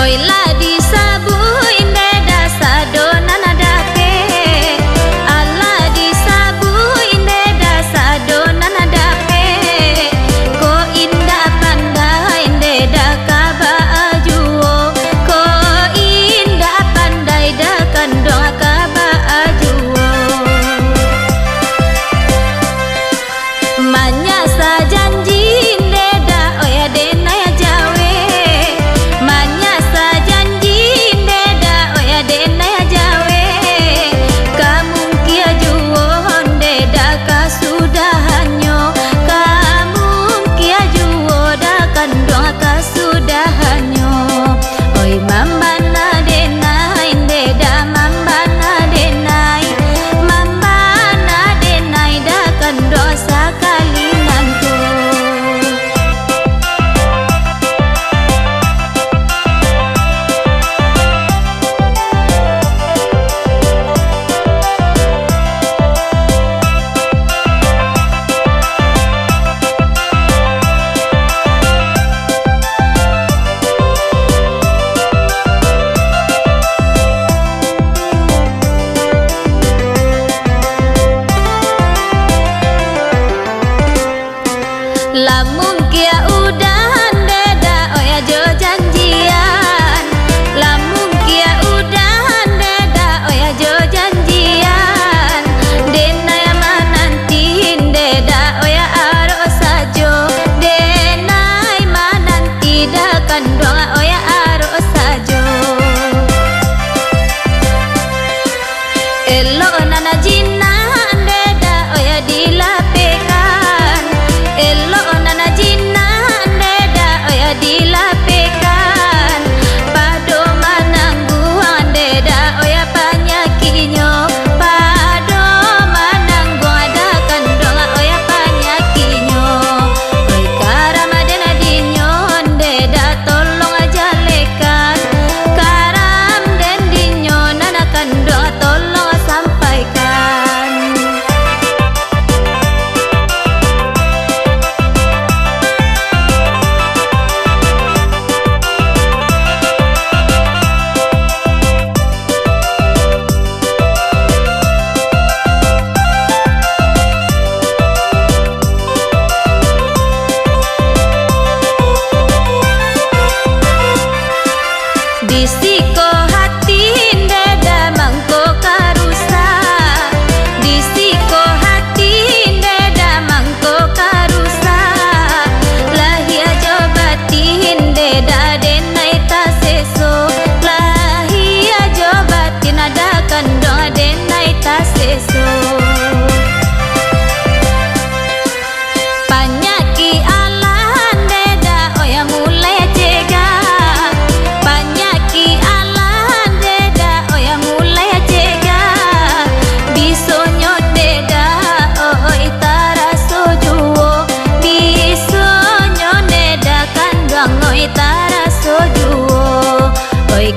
Oi la di sabu inde dasa dona nadake. Allah di sabu inde dasa dona nadake. Ko indah pandai inde daka baajuo. Ko indah pandai dakan doa ka baajuo. Manya sa janji inde da oya dena ya jawe. Manya sa janji inde da oya dena ya jawe. Kamu kia juo honde da kasudahanyo. Kamu kia juo da kandong kasudahanyo. Oi mamba na denai inde da mamba na denai. Mamba na denai da kandong sakali nanto. Lamun kia udahan deda oya jo janjian. Lamun kia udahan deda oya jo janjian. Dena ya manantiin deda oya aro sajo. Dena ya mananti dakan doa oya aro sajo. Elo nana jinan deda oya dilapekan. Elo nana jinan deda oya dilapekan. Pado manangguan deda oya panyakinyo. Pado manangguan adakan doa oya panyakinyo. Oi karama dena dinyon deda tolong aja lekan. Karam den dinyon anakan doa tolong sampaikan. Disiko hati deda mangko karusa. Disiko hati deda mangko karusa. Lahia jobatin deda denai taseso. Lahia jobatin adakan doa denai taseso. Panyaki alahan deda oya mulai cegah. Panyaki alahan deda oya mulai cegah. Bisonyo deda oi taraso juo. Bisonyo deda kandang oi taraso juo. Oi